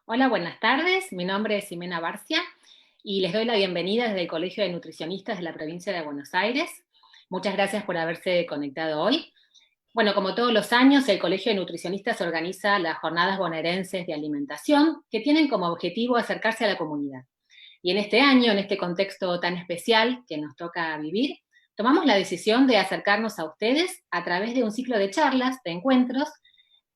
Hola, buenas tardes. Mi nombre es Ximena Barcia y les doy la bienvenida desde el Colegio de Nutricionistas de la provincia de Buenos Aires. Muchas gracias por haberse conectado hoy. Bueno, como todos los años, el Colegio de Nutricionistas organiza las Jornadas Bonaerenses de Alimentación, que tienen como objetivo acercarse a la comunidad. Y en este año, en este contexto tan especial que nos toca vivir, tomamos la decisión de acercarnos a ustedes a través de un ciclo de charlas, de encuentros,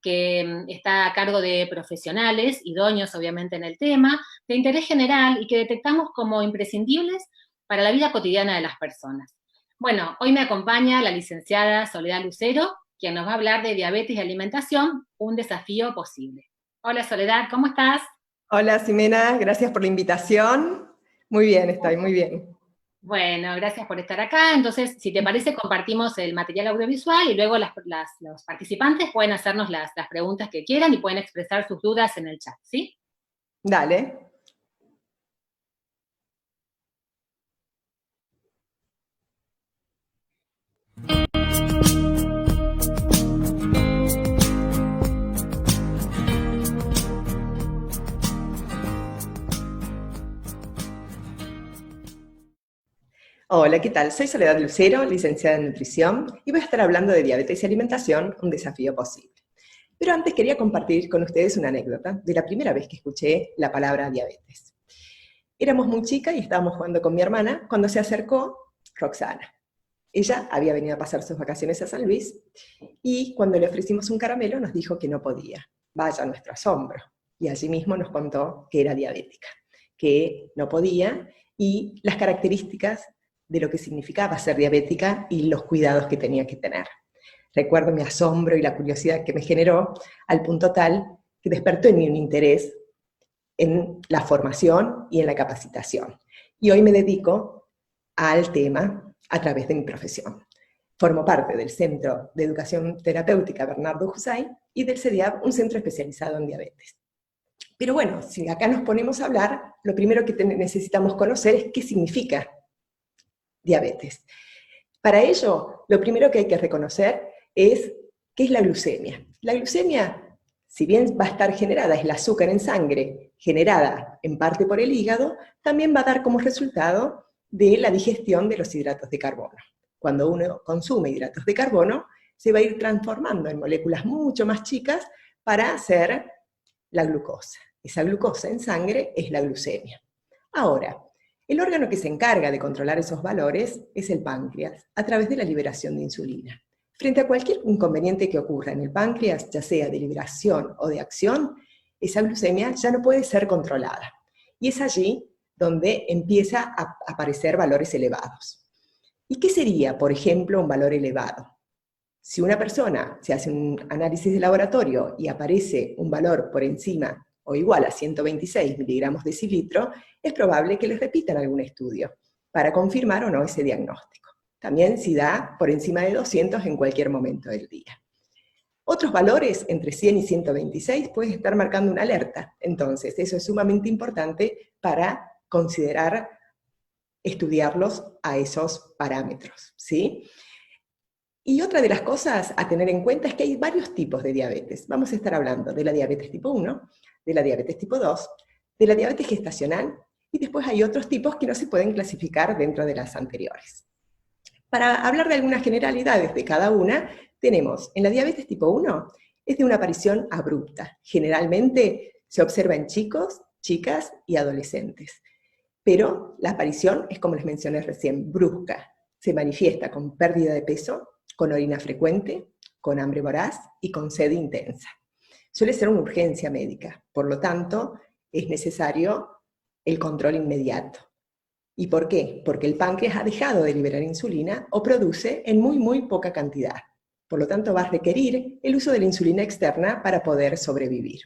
que está a cargo de profesionales, idóneos obviamente en el tema, de interés general y que detectamos como imprescindibles para la vida cotidiana de las personas. Bueno, hoy me acompaña la licenciada Soledad Lucero, quien nos va a hablar de diabetes y alimentación, un desafío posible. Hola Soledad, ¿cómo estás? Hola, Ximena, gracias por la invitación. Muy bien, estoy muy bien. Bueno, gracias por estar acá. Entonces, si te parece, compartimos el material audiovisual y luego los participantes pueden hacernos las preguntas que quieran y pueden expresar sus dudas en el chat, ¿sí? Dale. Hola, ¿qué tal? Soy Soledad Lucero, licenciada en nutrición, y voy a estar hablando de diabetes y alimentación, un desafío posible. Pero antes quería compartir con ustedes una anécdota de la primera vez que escuché la palabra diabetes. Éramos muy chicas y estábamos jugando con mi hermana cuando se acercó Roxana. Ella había venido a pasar sus vacaciones a San Luis y cuando le ofrecimos un caramelo nos dijo que no podía. Vaya nuestro asombro. Y allí mismo nos contó que era diabética, que no podía y las características de lo que significaba ser diabética y los cuidados que tenía que tener. Recuerdo mi asombro y la curiosidad que me generó al punto tal que despertó en mí un interés en la formación y en la capacitación. Y hoy me dedico al tema a través de mi profesión. Formo parte del Centro de Educación Terapéutica Bernardo Husay y del CEDIAB, un centro especializado en diabetes. Pero bueno, si acá nos ponemos a hablar, lo primero que necesitamos conocer es qué significa diabetes. Para ello, lo primero que hay que reconocer es qué es la glucemia. La glucemia, si bien va a estar generada, es el azúcar en sangre, generada en parte por el hígado, también va a dar como resultado de la digestión de los hidratos de carbono. Cuando uno consume hidratos de carbono, se va a ir transformando en moléculas mucho más chicas para hacer la glucosa. Esa glucosa en sangre es la glucemia. Ahora, el órgano que se encarga de controlar esos valores es el páncreas, a través de la liberación de insulina. Frente a cualquier inconveniente que ocurra en el páncreas, ya sea de liberación o de acción, esa glucemia ya no puede ser controlada. Y es allí donde empieza a aparecer valores elevados. ¿Y qué sería, por ejemplo, un valor elevado? Si una persona se hace un análisis de laboratorio y aparece un valor por encima o igual a 126 miligramos de decilitro, es probable que les repitan algún estudio para confirmar o no ese diagnóstico. También si da por encima de 200 en cualquier momento del día. Otros valores, entre 100 y 126, pueden estar marcando una alerta. Entonces, eso es sumamente importante para considerar estudiarlos a esos parámetros, ¿sí? Y otra de las cosas a tener en cuenta es que hay varios tipos de diabetes. Vamos a estar hablando de la diabetes tipo 1, de la diabetes tipo 2, de la diabetes gestacional, y después hay otros tipos que no se pueden clasificar dentro de las anteriores. Para hablar de algunas generalidades de cada una, tenemos en la diabetes tipo 1, es de una aparición abrupta. Generalmente se observa en chicos, chicas y adolescentes. Pero la aparición es, como les mencioné recién, brusca. Se manifiesta con pérdida de peso, con orina frecuente, con hambre voraz y con sed intensa. Suele ser una urgencia médica, por lo tanto, es necesario el control inmediato. ¿Y por qué? Porque el páncreas ha dejado de liberar insulina o produce en muy poca cantidad. Por lo tanto, va a requerir el uso de la insulina externa para poder sobrevivir.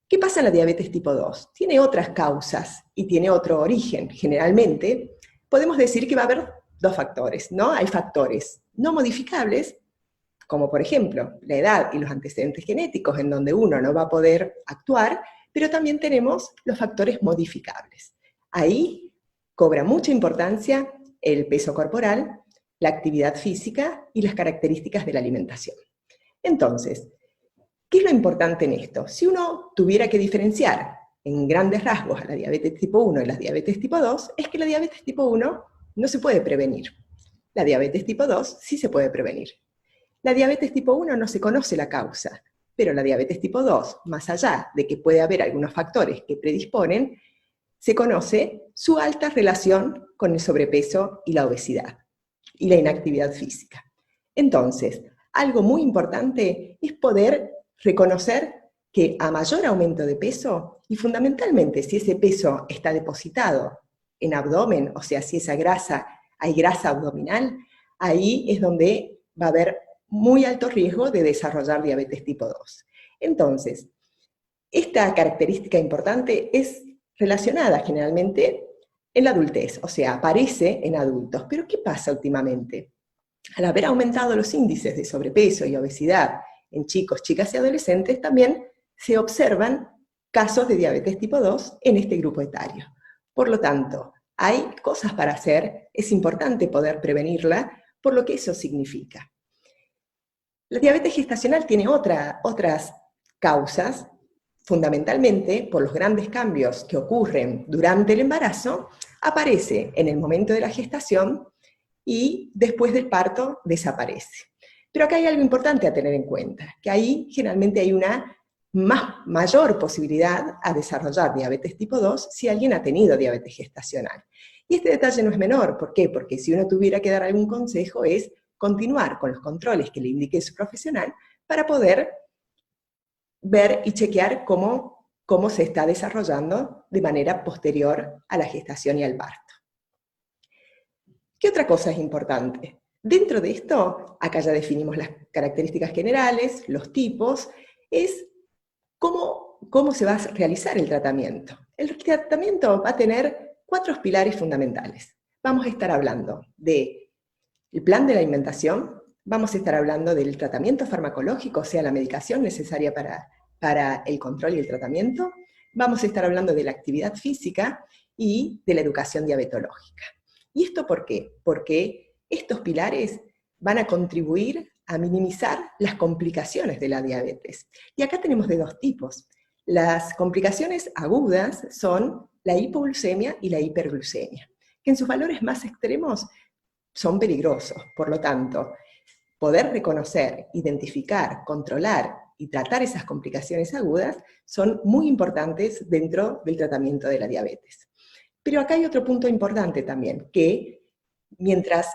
¿Qué pasa en la diabetes tipo 2? Tiene otras causas y tiene otro origen. Generalmente, podemos decir que va a haber dos factores, ¿no? Hay factores no modificables, como por ejemplo la edad y los antecedentes genéticos, en donde uno no va a poder actuar, pero también tenemos los factores modificables. Ahí cobra mucha importancia el peso corporal, la actividad física y las características de la alimentación. Entonces, ¿Qué es lo importante en esto? Si uno tuviera que diferenciar en grandes rasgos a la diabetes tipo 1 y la diabetes tipo 2, es que la diabetes tipo 1 no se puede prevenir. La diabetes tipo 2 sí se puede prevenir. La diabetes tipo 1 no se conoce la causa, pero la diabetes tipo 2, más allá de que puede haber algunos factores que predisponen, se conoce su alta relación con el sobrepeso y la obesidad y la inactividad física. Entonces, algo muy importante es poder reconocer que a mayor aumento de peso, y fundamentalmente si ese peso está depositado en abdomen, o sea, si esa grasa, hay grasa abdominal, ahí es donde va a haber muy alto riesgo de desarrollar diabetes tipo 2. Entonces, esta característica importante es relacionada generalmente en la adultez, o sea, aparece en adultos. Pero ¿qué pasa últimamente? Al haber aumentado los índices de sobrepeso y obesidad en chicos, chicas y adolescentes, también se observan casos de diabetes tipo 2 en este grupo etario. Por lo tanto, hay cosas para hacer, es importante poder prevenirla, por lo que eso significa. La diabetes gestacional tiene otras causas, fundamentalmente por los grandes cambios que ocurren durante el embarazo, aparece en el momento de la gestación y después del parto desaparece. Pero acá hay algo importante a tener en cuenta, que ahí generalmente hay una mayor posibilidad a desarrollar diabetes tipo 2 si alguien ha tenido diabetes gestacional. Y este detalle no es menor, ¿por qué? Porque si uno tuviera que dar algún consejo es continuar con los controles que le indique su profesional para poder ver y chequear cómo se está desarrollando de manera posterior a la gestación y al parto. ¿Qué otra cosa es importante? Dentro de esto, acá ya definimos las características generales, los tipos, es cómo se va a realizar el tratamiento. El tratamiento va a tener 4 pilares fundamentales. Vamos a estar hablando del plan de la alimentación, vamos a estar hablando del tratamiento farmacológico, o sea, la medicación necesaria para el control y el tratamiento, vamos a estar hablando de la actividad física y de la educación diabetológica. ¿Y esto por qué? Porque estos pilares van a contribuir a minimizar las complicaciones de la diabetes. Y acá tenemos de 2 tipos. Las complicaciones agudas son la hipoglucemia y la hiperglucemia, que en sus valores más extremos son peligrosos. Por lo tanto, poder reconocer, identificar, controlar y tratar esas complicaciones agudas son muy importantes dentro del tratamiento de la diabetes. Pero acá hay otro punto importante también, que mientras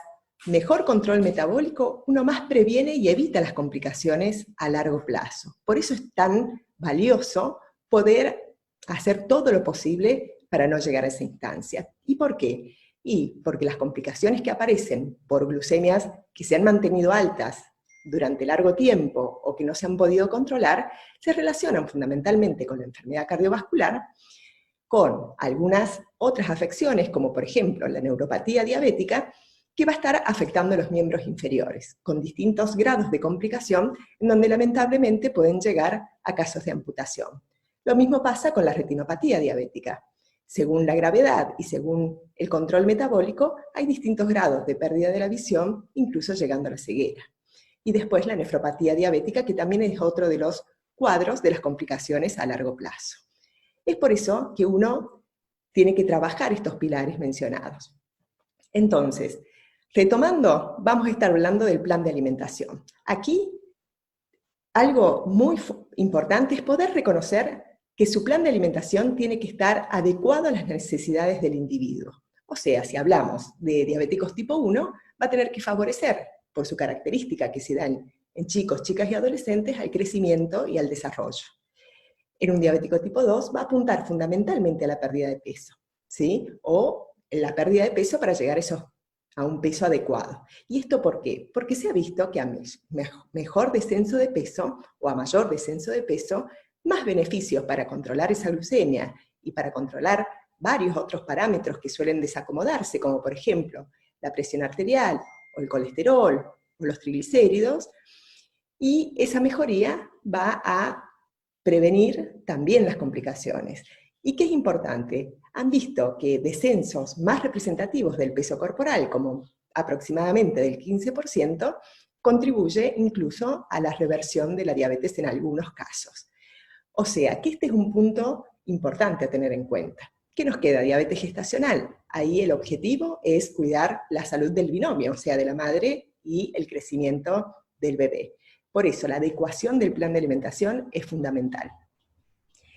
mejor control metabólico, uno más previene y evita las complicaciones a largo plazo. Por eso es tan valioso poder hacer todo lo posible para no llegar a esa instancia. ¿Y por qué? Y porque las complicaciones que aparecen por glucemias que se han mantenido altas durante largo tiempo o que no se han podido controlar, se relacionan fundamentalmente con la enfermedad cardiovascular, con algunas otras afecciones, como por ejemplo la neuropatía diabética, que va a estar afectando a los miembros inferiores, con distintos grados de complicación, en donde lamentablemente pueden llegar a casos de amputación. Lo mismo pasa con la retinopatía diabética. Según la gravedad y según el control metabólico, hay distintos grados de pérdida de la visión, incluso llegando a la ceguera. Y después la nefropatía diabética, que también es otro de los cuadros de las complicaciones a largo plazo. Es por eso que uno tiene que trabajar estos pilares mencionados. Entonces, retomando, vamos a estar hablando del plan de alimentación. Aquí, algo muy importante es poder reconocer que su plan de alimentación tiene que estar adecuado a las necesidades del individuo. O sea, si hablamos de diabéticos tipo 1, va a tener que favorecer, por su característica que se dan en chicos, chicas y adolescentes, al crecimiento y al desarrollo. En un diabético tipo 2 va a apuntar fundamentalmente a la pérdida de peso, ¿sí? O la pérdida de peso para llegar a un peso adecuado. ¿Y esto por qué? Porque se ha visto que a mejor descenso de peso o a mayor descenso de peso, más beneficios para controlar esa glucemia y para controlar varios otros parámetros que suelen desacomodarse, como por ejemplo la presión arterial o el colesterol o los triglicéridos, y esa mejoría va a prevenir también las complicaciones. ¿Y qué es importante? Han visto que descensos más representativos del peso corporal, como aproximadamente del 15%, contribuye incluso a la reversión de la diabetes en algunos casos. O sea, que este es un punto importante a tener en cuenta. ¿Qué nos queda? Diabetes gestacional. Ahí el objetivo es cuidar la salud del binomio, o sea, de la madre y el crecimiento del bebé. Por eso, la adecuación del plan de alimentación es fundamental.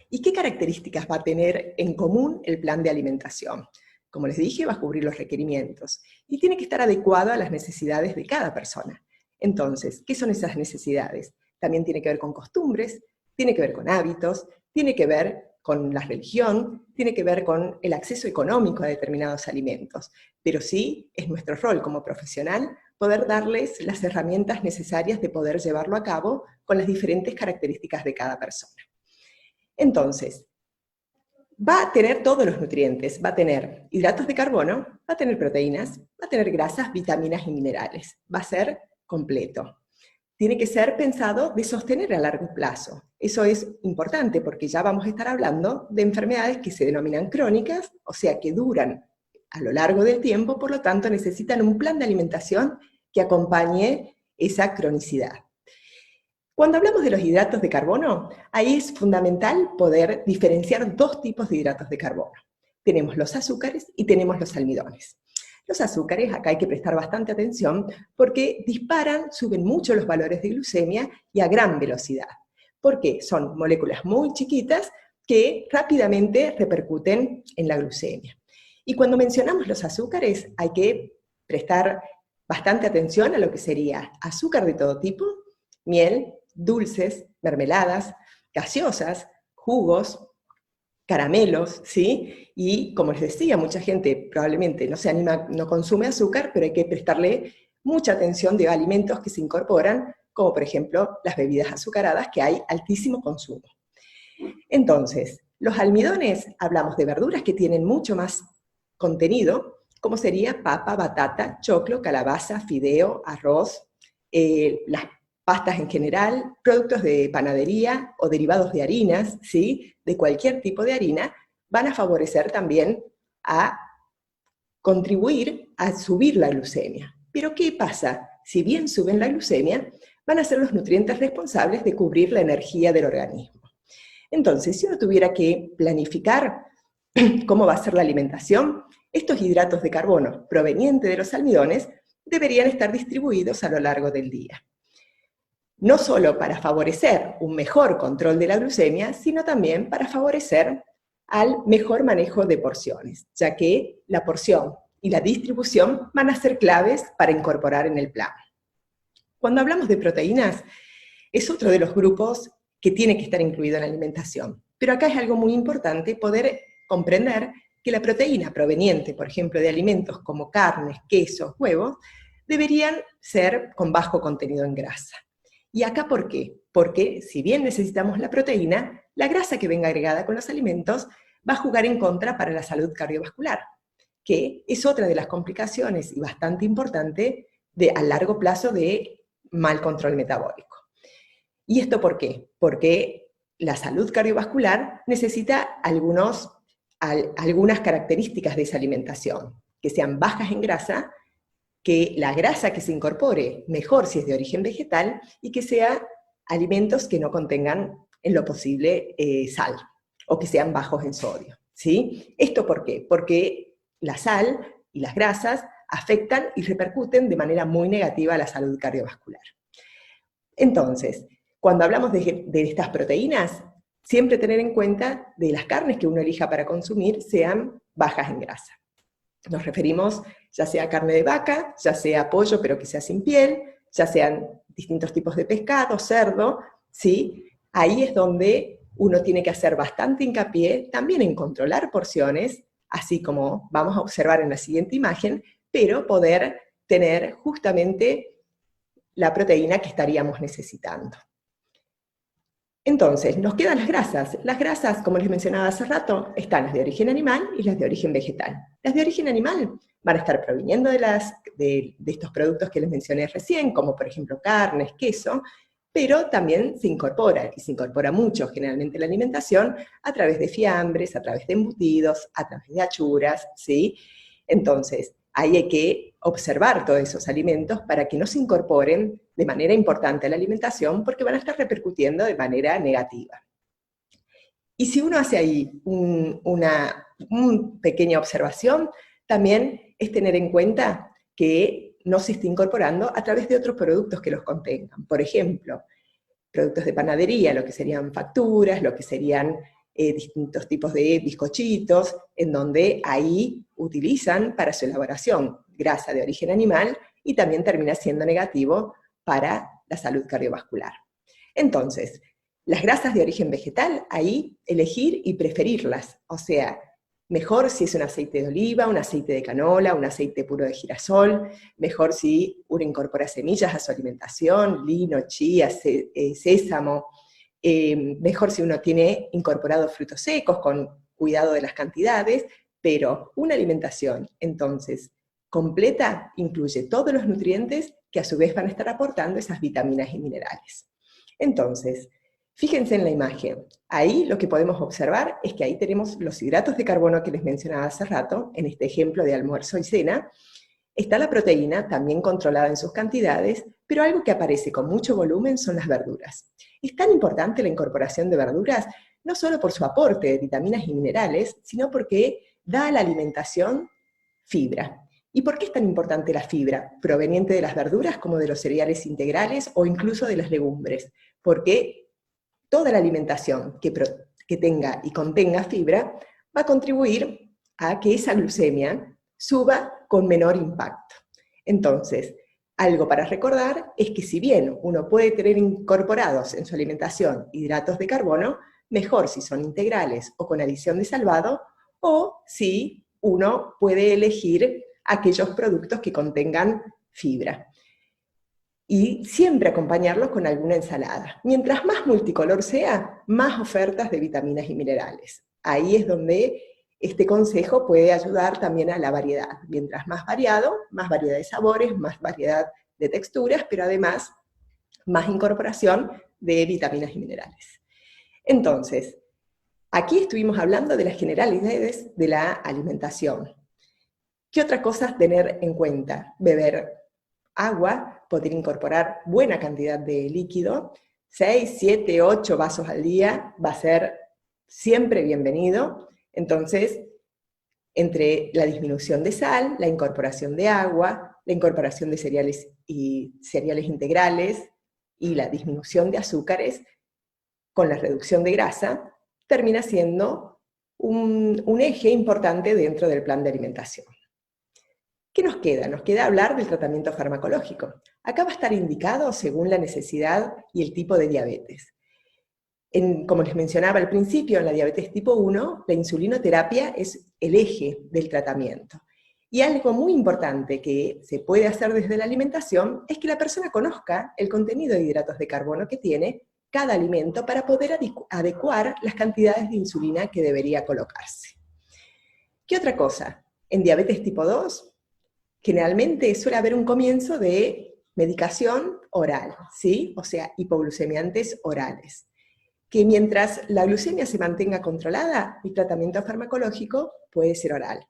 ¿Y qué características va a tener en común el plan de alimentación? Como les dije, va a cubrir los requerimientos y tiene que estar adecuado a las necesidades de cada persona. Entonces, ¿qué son esas necesidades? También tiene que ver con costumbres, tiene que ver con hábitos, tiene que ver con la religión, tiene que ver con el acceso económico a determinados alimentos. Pero sí, es nuestro rol como profesional poder darles las herramientas necesarias de poder llevarlo a cabo con las diferentes características de cada persona. Entonces, va a tener todos los nutrientes, va a tener hidratos de carbono, va a tener proteínas, va a tener grasas, vitaminas y minerales. Va a ser completo. Tiene que ser pensado de sostener a largo plazo. Eso es importante porque ya vamos a estar hablando de enfermedades que se denominan crónicas, o sea, que duran a lo largo del tiempo, por lo tanto necesitan un plan de alimentación que acompañe esa cronicidad. Cuando hablamos de los hidratos de carbono, ahí es fundamental poder diferenciar dos tipos de hidratos de carbono. Tenemos los azúcares y tenemos los almidones. Los azúcares, acá hay que prestar bastante atención, porque disparan, suben mucho los valores de glucemia y a gran velocidad. ¿Por qué? Son moléculas muy chiquitas que rápidamente repercuten en la glucemia. Y cuando mencionamos los azúcares, hay que prestar bastante atención a lo que sería azúcar de todo tipo, miel, dulces, mermeladas, gaseosas, jugos, caramelos, ¿sí? Y como les decía, mucha gente probablemente no se anima, no consume azúcar, pero hay que prestarle mucha atención de alimentos que se incorporan, como por ejemplo las bebidas azucaradas, que hay altísimo consumo. Entonces, los almidones, hablamos de verduras que tienen mucho más contenido, como sería papa, batata, choclo, calabaza, fideo, arroz, las pastas en general, productos de panadería o derivados de harinas, ¿sí? De cualquier tipo de harina, van a favorecer también a contribuir a subir la glucemia. Pero ¿qué pasa? Si bien suben la glucemia, van a ser los nutrientes responsables de cubrir la energía del organismo. Entonces, si uno tuviera que planificar cómo va a ser la alimentación, estos hidratos de carbono provenientes de los almidones deberían estar distribuidos a lo largo del día. No solo para favorecer un mejor control de la glucemia, sino también para favorecer al mejor manejo de porciones, ya que la porción y la distribución van a ser claves para incorporar en el plan. Cuando hablamos de proteínas, es otro de los grupos que tiene que estar incluido en la alimentación. Pero acá es algo muy importante poder comprender que la proteína proveniente, por ejemplo, de alimentos como carnes, quesos, huevos, deberían ser con bajo contenido en grasa. ¿Y acá por qué? Porque si bien necesitamos la proteína, la grasa que venga agregada con los alimentos va a jugar en contra para la salud cardiovascular, que es otra de las complicaciones y bastante importante a largo plazo de mal control metabólico. ¿Y esto por qué? Porque la salud cardiovascular necesita algunas características de esa alimentación, que sean bajas en grasa, que la grasa que se incorpore, mejor si es de origen vegetal, y que sean alimentos que no contengan en lo posible sal, o que sean bajos en sodio, ¿sí? ¿Esto por qué? Porque la sal y las grasas afectan y repercuten de manera muy negativa a la salud cardiovascular. Entonces, cuando hablamos de estas proteínas, siempre tener en cuenta de las carnes que uno elija para consumir sean bajas en grasa. Nos referimos ya sea carne de vaca, ya sea pollo pero que sea sin piel, ya sean distintos tipos de pescado, cerdo, ¿sí? Ahí es donde uno tiene que hacer bastante hincapié también en controlar porciones, así como vamos a observar en la siguiente imagen, pero poder tener justamente la proteína que estaríamos necesitando. Entonces, nos quedan las grasas. Las grasas, como les mencionaba hace rato, están las de origen animal y las de origen vegetal. Las de origen animal van a estar proviniendo de estos productos que les mencioné recién, como por ejemplo carnes, queso, pero también se incorpora, y se incorpora mucho generalmente en la alimentación, a través de fiambres, a través de embutidos, a través de achuras, ¿sí? Entonces, ahí hay que observar todos esos alimentos para que no se incorporen de manera importante a la alimentación, porque van a estar repercutiendo de manera negativa. Y si uno hace ahí una pequeña observación, también es tener en cuenta que no se está incorporando a través de otros productos que los contengan. Por ejemplo, productos de panadería, lo que serían facturas, lo que serían distintos tipos de bizcochitos, en donde ahí utilizan para su elaboración grasa de origen animal y también termina siendo negativo para la salud cardiovascular. Entonces, las grasas de origen vegetal, ahí elegir y preferirlas, o sea, mejor si es un aceite de oliva, un aceite de canola, un aceite puro de girasol, mejor si uno incorpora semillas a su alimentación, lino, chía, sésamo, mejor si uno tiene incorporados frutos secos con cuidado de las cantidades, pero una alimentación, entonces, completa incluye todos los nutrientes que a su vez van a estar aportando esas vitaminas y minerales. Entonces, fíjense en la imagen. Ahí lo que podemos observar es que ahí tenemos los hidratos de carbono que les mencionaba hace rato, en este ejemplo de almuerzo y cena. Está la proteína, también controlada en sus cantidades, pero algo que aparece con mucho volumen son las verduras. Es tan importante la incorporación de verduras, no solo por su aporte de vitaminas y minerales, sino porque da a la alimentación fibra. ¿Y por qué es tan importante la fibra, proveniente de las verduras como de los cereales integrales o incluso de las legumbres? Porque toda la alimentación que tenga y contenga fibra va a contribuir a que esa glucemia suba con menor impacto. Entonces, algo para recordar es que si bien uno puede tener incorporados en su alimentación hidratos de carbono, mejor si son integrales o con adición de salvado, o si uno puede elegir aquellos productos que contengan fibra. Y siempre acompañarlos con alguna ensalada. Mientras más multicolor sea, más ofertas de vitaminas y minerales. Ahí es donde este consejo puede ayudar también a la variedad. Mientras más variado, más variedad de sabores, más variedad de texturas, pero además más incorporación de vitaminas y minerales. Entonces, aquí estuvimos hablando de las generalidades de la alimentación. ¿Qué otras cosas tener en cuenta? Beber agua, poder incorporar buena cantidad de líquido, 6, 7, 8 vasos al día va a ser siempre bienvenido. Entonces, entre la disminución de sal, la incorporación de agua, la incorporación de cereales y cereales integrales y la disminución de azúcares con la reducción de grasa, termina siendo un eje importante dentro del plan de alimentación. ¿Qué nos queda? Nos queda hablar del tratamiento farmacológico. Acá va a estar indicado según la necesidad y el tipo de diabetes. Como les mencionaba al principio, en la diabetes tipo 1, la insulinoterapia es el eje del tratamiento. Y algo muy importante que se puede hacer desde la alimentación es que la persona conozca el contenido de hidratos de carbono que tiene cada alimento para poder adecuar las cantidades de insulina que debería colocarse. ¿Qué otra cosa? En diabetes tipo 2, generalmente suele haber un comienzo de medicación oral, ¿sí? O sea, hipoglucemiantes orales. Que mientras la glucemia se mantenga controlada, el tratamiento farmacológico puede ser oral.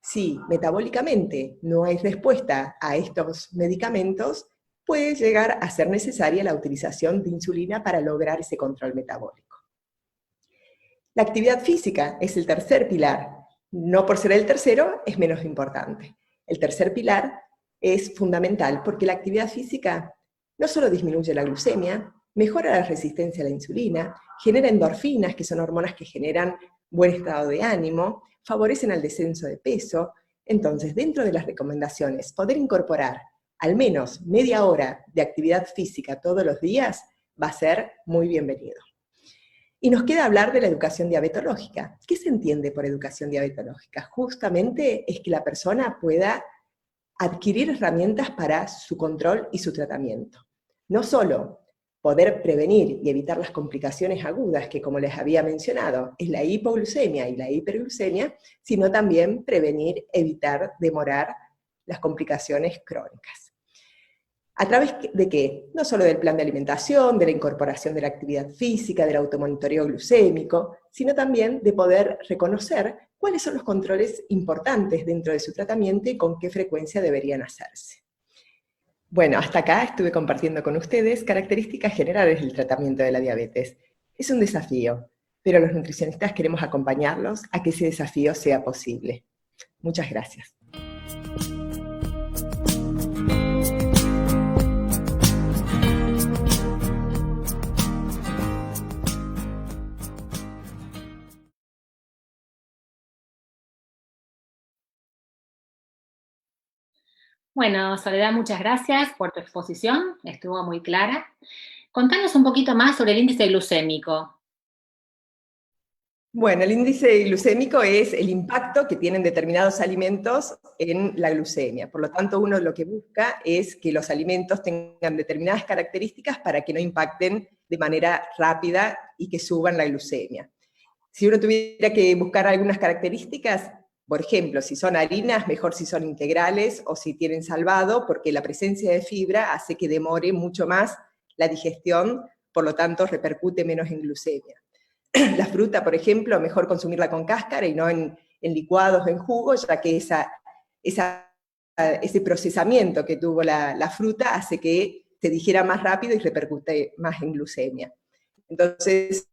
Si metabólicamente no hay respuesta a estos medicamentos, puede llegar a ser necesaria la utilización de insulina para lograr ese control metabólico. La actividad física es el tercer pilar. No por ser el tercero, es menos importante. El tercer pilar es fundamental porque la actividad física no solo disminuye la glucemia, mejora la resistencia a la insulina, genera endorfinas, que son hormonas que generan buen estado de ánimo, favorecen al descenso de peso. Entonces, dentro de las recomendaciones, poder incorporar al menos media hora de actividad física todos los días va a ser muy bienvenido. Y nos queda hablar de la educación diabetológica. ¿Qué se entiende por educación diabetológica? Justamente es que la persona pueda adquirir herramientas para su control y su tratamiento. No solo poder prevenir y evitar las complicaciones agudas, que como les había mencionado, es la hipoglucemia y la hiperglucemia, sino también prevenir, evitar, demorar las complicaciones crónicas. ¿A través de qué? No solo del plan de alimentación, de la incorporación de la actividad física, del automonitoreo glucémico, sino también de poder reconocer cuáles son los controles importantes dentro de su tratamiento y con qué frecuencia deberían hacerse. Bueno, hasta acá estuve compartiendo con ustedes características generales del tratamiento de la diabetes. Es un desafío, pero los nutricionistas queremos acompañarlos a que ese desafío sea posible. Muchas gracias. Bueno, Soledad, muchas gracias por tu exposición, estuvo muy clara. Contanos un poquito más sobre el índice glucémico. Bueno, el índice glucémico es el impacto que tienen determinados alimentos en la glucemia. Por lo tanto, uno lo que busca es que los alimentos tengan determinadas características para que no impacten de manera rápida y que suban la glucemia. Si uno tuviera que buscar algunas características, por ejemplo, si son harinas, mejor si son integrales o si tienen salvado, porque la presencia de fibra hace que demore mucho más la digestión, por lo tanto repercute menos en glucemia. La fruta, por ejemplo, mejor consumirla con cáscara y no en licuados o en jugo, ya que ese procesamiento que tuvo la fruta hace que se digiera más rápido y repercute más en glucemia. Entonces,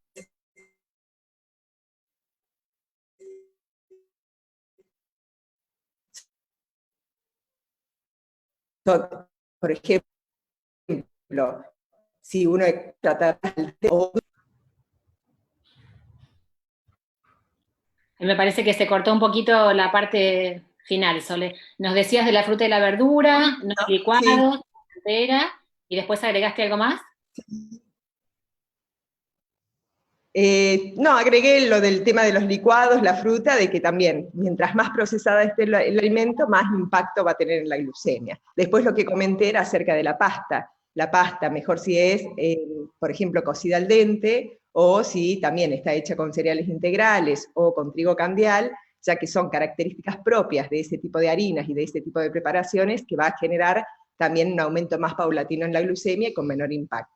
por ejemplo, si uno trata de... Me parece que se cortó un poquito la parte final, Sole. Nos decías de la fruta y la verdura, no Sí, licuados, entera, y después agregaste algo más. no, agregué lo del tema de los licuados, la fruta, de que también, mientras más procesada esté el alimento, más impacto va a tener en la glucemia. Después lo que comenté era acerca de la pasta. La pasta, mejor si es, por ejemplo, cocida al dente, o si también está hecha con cereales integrales o con trigo candial, ya que son características propias de ese tipo de harinas y de ese tipo de preparaciones que va a generar también un aumento más paulatino en la glucemia y con menor impacto.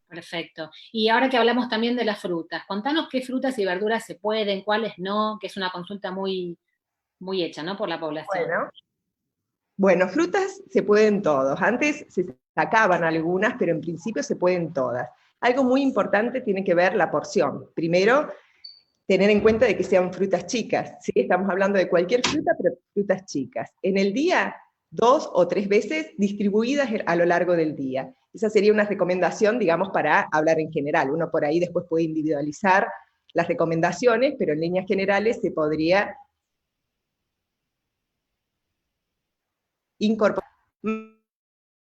Perfecto. Y ahora que hablamos también de las frutas, contanos qué frutas y verduras se pueden, cuáles no, que es una consulta muy, muy hecha, ¿no? Por la población. Bueno, frutas se pueden todos. Antes se sacaban algunas, pero en principio se pueden todas. Algo muy importante tiene que ver la porción. Primero, tener en cuenta de que sean frutas chicas. ¿Sí? Estamos hablando de cualquier fruta, pero frutas chicas. En el día, 2 o 3 veces distribuidas a lo largo del día. Esa sería una recomendación, digamos, para hablar en general. Uno por ahí después puede individualizar las recomendaciones, pero en líneas generales se podría incorporar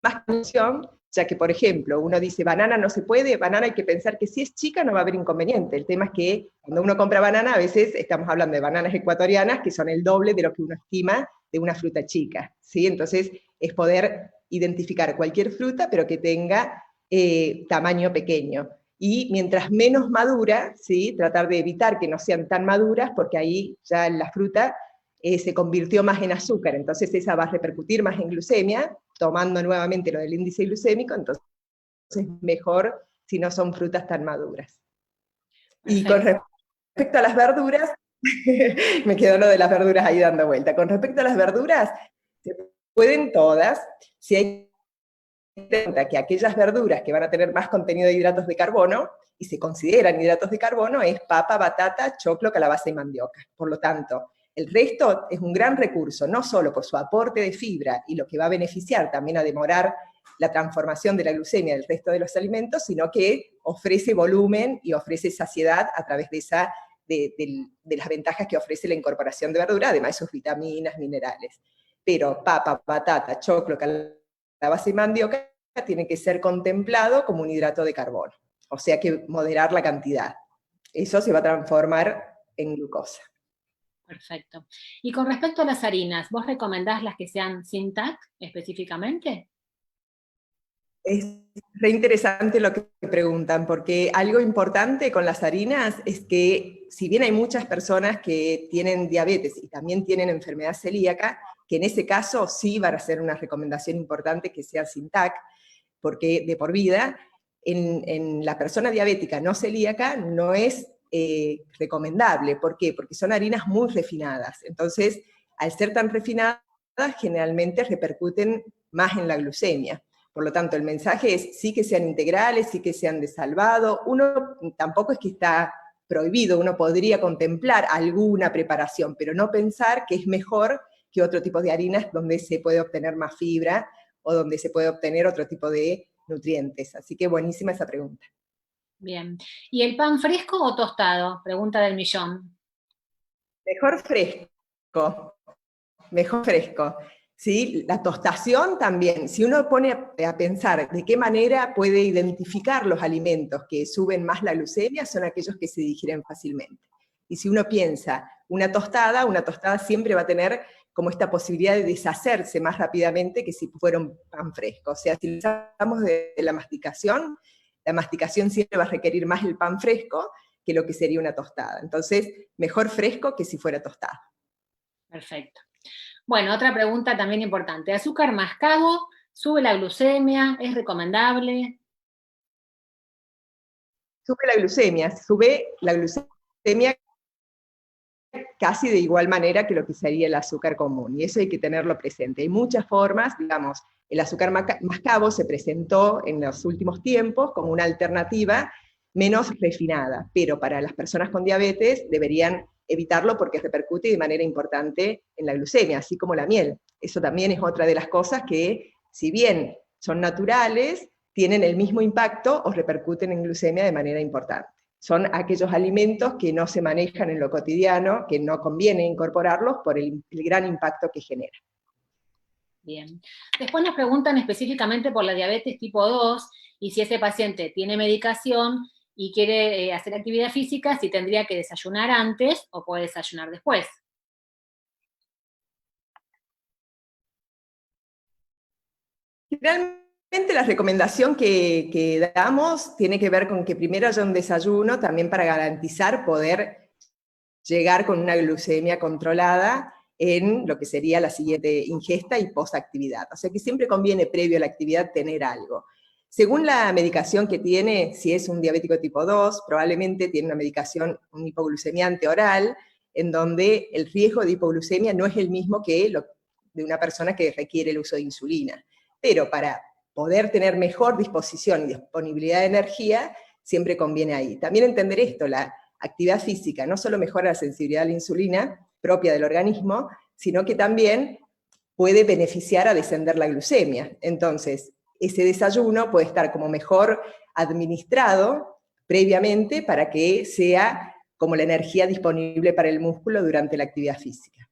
más atención, ya que, por ejemplo, uno dice banana no se puede, banana hay que pensar que si es chica no va a haber inconveniente. El tema es que cuando uno compra banana, a veces estamos hablando de bananas ecuatorianas, que son el doble de lo que uno estima de una fruta chica, ¿sí? Entonces, es poder identificar cualquier fruta, pero que tenga tamaño pequeño. Y mientras menos madura, ¿sí? Tratar de evitar que no sean tan maduras, porque ahí ya la fruta se convirtió más en azúcar, entonces esa va a repercutir más en glucemia, tomando nuevamente lo del índice glucémico, entonces mejor si no son frutas tan maduras. Y con Perfecto. respecto a las verduras, me quedó lo de las verduras ahí dando vuelta. Con respecto a las verduras, se pueden todas, si hay cuenta que aquellas verduras que van a tener más contenido de hidratos de carbono, y se consideran hidratos de carbono, es papa, batata, choclo, calabaza y mandioca. Por lo tanto, el resto es un gran recurso, no solo por su aporte de fibra y lo que va a beneficiar también a demorar la transformación de la glucemia del resto de los alimentos, sino que ofrece volumen y ofrece saciedad a través de las ventajas que ofrece la incorporación de verdura, además de sus vitaminas, minerales. Pero papa, batata, choclo, calabaza y mandioca tiene que ser contemplado como un hidrato de carbono, o sea que moderar la cantidad. Eso se va a transformar en glucosa. Perfecto. Y con respecto a las harinas, ¿vos recomendás las que sean sin TAC específicamente? Es re interesante lo que preguntan, porque algo importante con las harinas es que, si bien hay muchas personas que tienen diabetes y también tienen enfermedad celíaca, que en ese caso sí va a ser una recomendación importante que sea sin TAC, porque de por vida, en la persona diabética no celíaca no es recomendable. ¿Por qué? Porque son harinas muy refinadas. Entonces, al ser tan refinadas, generalmente repercuten más en la glucemia. Por lo tanto, el mensaje es sí que sean integrales, sí que sean de salvado. Uno tampoco es que está prohibido, uno podría contemplar alguna preparación, pero no pensar que es mejor que otro tipo de harinas donde se puede obtener más fibra o donde se puede obtener otro tipo de nutrientes. Así que buenísima esa pregunta. Bien. ¿Y el pan fresco o tostado? Pregunta del millón. Mejor fresco, mejor fresco. ¿Sí? La tostación también, si uno pone a pensar de qué manera puede identificar los alimentos que suben más la glucemia, son aquellos que se digieren fácilmente. Y si uno piensa una tostada siempre va a tener como esta posibilidad de deshacerse más rápidamente que si fuera un pan fresco. O sea, si hablamos de la masticación siempre va a requerir más el pan fresco que lo que sería una tostada. Entonces, mejor fresco que si fuera tostada. Perfecto. Bueno, otra pregunta también importante. ¿Azúcar mascado sube la glucemia? ¿Es recomendable? Sube la glucemia casi de igual manera que lo que sería el azúcar común, y eso hay que tenerlo presente. Hay muchas formas, digamos, el azúcar mascabo se presentó en los últimos tiempos como una alternativa menos refinada, pero para las personas con diabetes deberían evitarlo porque repercute de manera importante en la glucemia, así como la miel. Eso también es otra de las cosas que, si bien son naturales, tienen el mismo impacto o repercuten en glucemia de manera importante. Son aquellos alimentos que no se manejan en lo cotidiano, que no conviene incorporarlos por el gran impacto que genera. Bien. Después nos preguntan específicamente por la diabetes tipo 2 y si ese paciente tiene medicación y quiere hacer actividad física, si tendría que desayunar antes o puede desayunar después. Realmente la recomendación que damos tiene que ver con que primero haya un desayuno también para garantizar poder llegar con una glucemia controlada en lo que sería la siguiente ingesta y postactividad. O sea que siempre conviene previo a la actividad tener algo. Según la medicación que tiene, si es un diabético tipo 2, probablemente tiene una medicación, un hipoglucemiante oral, en donde el riesgo de hipoglucemia no es el mismo que de una persona que requiere el uso de insulina. Pero para poder tener mejor disposición y disponibilidad de energía, siempre conviene ahí. También entender esto, la actividad física no solo mejora la sensibilidad a la insulina propia del organismo, sino que también puede beneficiar a descender la glucemia. Entonces, ese desayuno puede estar como mejor administrado previamente para que sea como la energía disponible para el músculo durante la actividad física.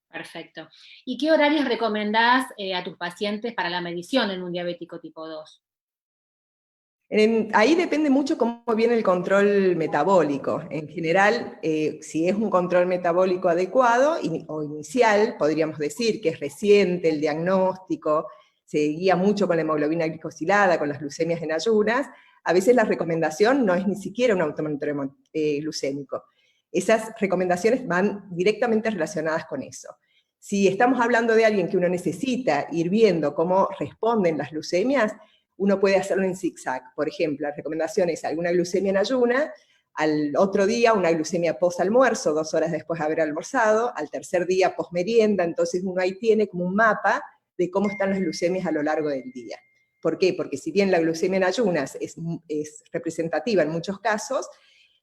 Perfecto. ¿Y qué horarios recomendás a tus pacientes para la medición en un diabético tipo 2? Ahí depende mucho cómo viene el control metabólico. En general, si es un control metabólico adecuado o inicial, podríamos decir que es reciente el diagnóstico, se guía mucho con la hemoglobina glicosilada, con las glucemias en ayunas, a veces la recomendación no es ni siquiera un automonitoreo glucémico. Esas recomendaciones van directamente relacionadas con eso. Si estamos hablando de alguien que uno necesita ir viendo cómo responden las glucemias, uno puede hacerlo en zigzag. Por ejemplo, la recomendación es alguna glucemia en ayuna, al otro día una glucemia post-almuerzo, 2 horas después de haber almorzado, al tercer día post-merienda, entonces uno ahí tiene como un mapa de cómo están las glucemias a lo largo del día. ¿Por qué? Porque si bien la glucemia en ayunas es representativa en muchos casos,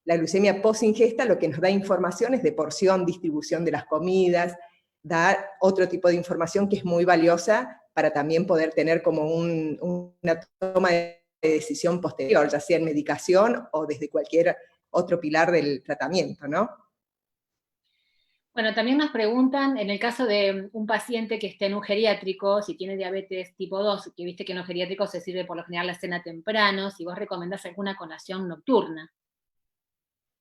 la glucemia post-ingesta lo que nos da información es de porción, distribución de las comidas, da otro tipo de información que es muy valiosa para también poder tener como una toma de decisión posterior, ya sea en medicación o desde cualquier otro pilar del tratamiento, ¿no? Bueno, también nos preguntan, en el caso de un paciente que esté en un geriátrico, si tiene diabetes tipo 2, que viste que en los geriátricos se sirve por lo general la cena temprano, si vos recomendás alguna colación nocturna.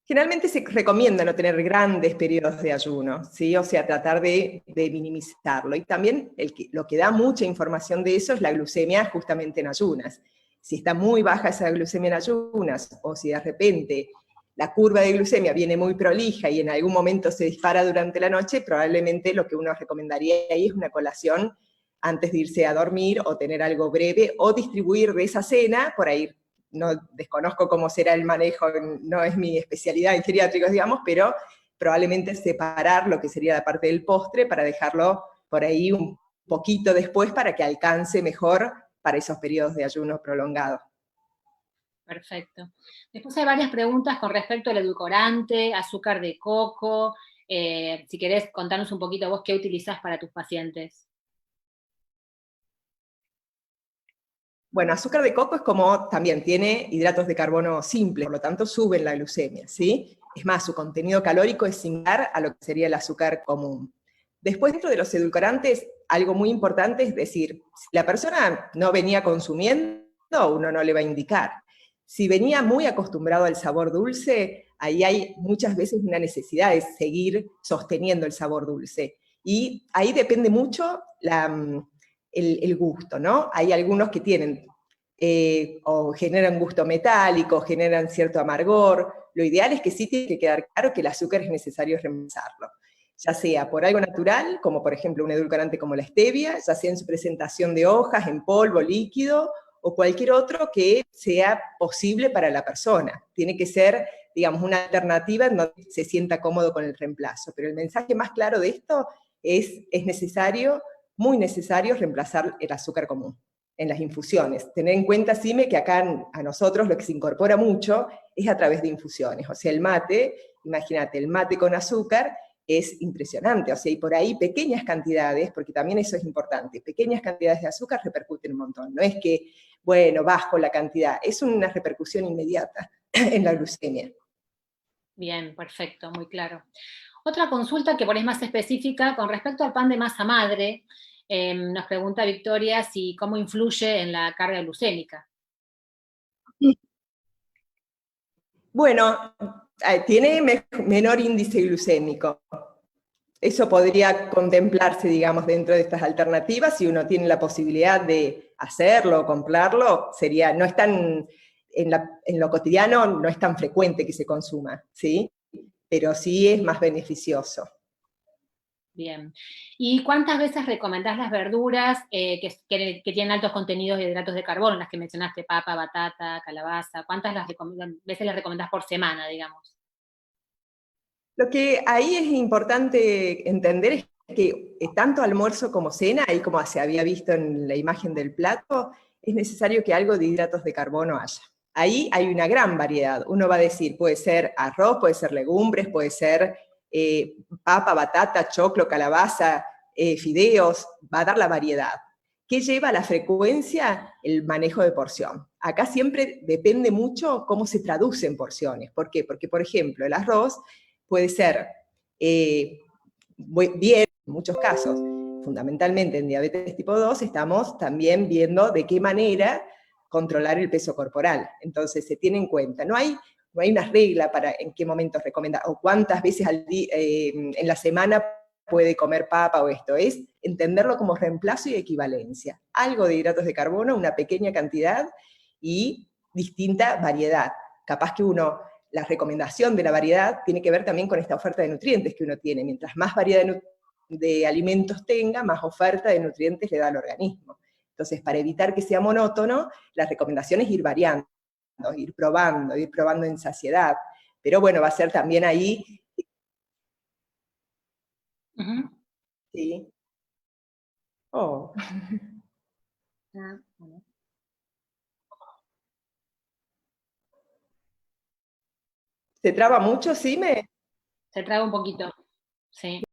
Generalmente se recomienda no tener grandes periodos de ayuno, ¿sí? O sea, tratar de minimizarlo. Y también lo que da mucha información de eso es la glucemia justamente en ayunas. Si está muy baja esa glucemia en ayunas, o si de repente la curva de glucemia viene muy prolija y en algún momento se dispara durante la noche, probablemente lo que uno recomendaría ahí es una colación antes de irse a dormir, o tener algo breve, o distribuir de esa cena, por ahí no desconozco cómo será el manejo, no es mi especialidad en geriátricos, digamos, pero probablemente separar lo que sería la parte del postre para dejarlo por ahí un poquito después para que alcance mejor para esos periodos de ayuno prolongado. Perfecto. Después hay varias preguntas con respecto al edulcorante, azúcar de coco. Si querés contarnos un poquito vos qué utilizás para tus pacientes. Bueno, azúcar de coco es como, también tiene hidratos de carbono simples, por lo tanto suben la glucemia, ¿sí? Es más, su contenido calórico es similar a lo que sería el azúcar común. Después, dentro de los edulcorantes, algo muy importante es decir, si la persona no venía consumiendo, uno no le va a indicar. Si venía muy acostumbrado al sabor dulce, ahí hay muchas veces una necesidad de seguir sosteniendo el sabor dulce. Y ahí depende mucho el gusto, ¿no? Hay algunos que tienen o generan gusto metálico, generan cierto amargor. Lo ideal es que sí tiene que quedar claro que el azúcar es necesario reemplazarlo, ya sea por algo natural, como por ejemplo un edulcorante como la stevia, ya sea en su presentación de hojas, en polvo, líquido, o cualquier otro que sea posible para la persona. Tiene que ser, digamos, una alternativa en donde se sienta cómodo con el reemplazo. Pero el mensaje más claro de esto es necesario, muy necesario, reemplazar el azúcar común en las infusiones. Tener en cuenta, Sime, que acá a nosotros lo que se incorpora mucho es a través de infusiones. O sea, el mate, imagínate, el mate con azúcar es impresionante. O sea, y por ahí pequeñas cantidades, porque también eso es importante, pequeñas cantidades de azúcar repercuten un montón. No es que, bueno, bajo la cantidad, es una repercusión inmediata en la glucemia. Bien, perfecto, muy claro. Otra consulta que por ahí es más específica, con respecto al pan de masa madre, nos pregunta Victoria si cómo influye en la carga glucémica. Bueno, tiene menor índice glucémico. Eso podría contemplarse, digamos, dentro de estas alternativas, si uno tiene la posibilidad de hacerlo o comprarlo, sería, no es tan, en lo cotidiano no es tan frecuente que se consuma, ¿sí? Pero sí es más beneficioso. Bien. ¿Y cuántas veces recomendás las verduras que tienen altos contenidos de hidratos de carbono, las que mencionaste, papa, batata, calabaza? ¿Cuántas veces las recomendás por semana, digamos? Lo que ahí es importante entender es que tanto almuerzo como cena, y como se había visto en la imagen del plato, es necesario que algo de hidratos de carbono haya. Ahí hay una gran variedad. Uno va a decir, puede ser arroz, puede ser legumbres, puede ser papa, batata, choclo, calabaza, fideos, va a dar la variedad. ¿Qué lleva a la frecuencia? El manejo de porción. Acá siempre depende mucho cómo se traduce en porciones. ¿Por qué? Porque, por ejemplo, el arroz puede ser bien en muchos casos. Fundamentalmente en diabetes tipo 2 estamos también viendo de qué manera controlar el peso corporal. Entonces se tiene en cuenta, no hay una regla para en qué momentos recomendar, o cuántas veces en la semana puede comer papa o esto, es entenderlo como reemplazo y equivalencia. Algo de hidratos de carbono, una pequeña cantidad y distinta variedad. Capaz que la recomendación de la variedad tiene que ver también con esta oferta de nutrientes que uno tiene. Mientras más variedad de alimentos tenga, más oferta de nutrientes le da al organismo. Entonces, para evitar que sea monótono, la recomendación es ir variando, ir probando en saciedad. Pero bueno, va a ser también ahí. Uh-huh. Sí. Oh. Ah, bueno. ¿Se traba mucho, Sime? Se traga un poquito, sí.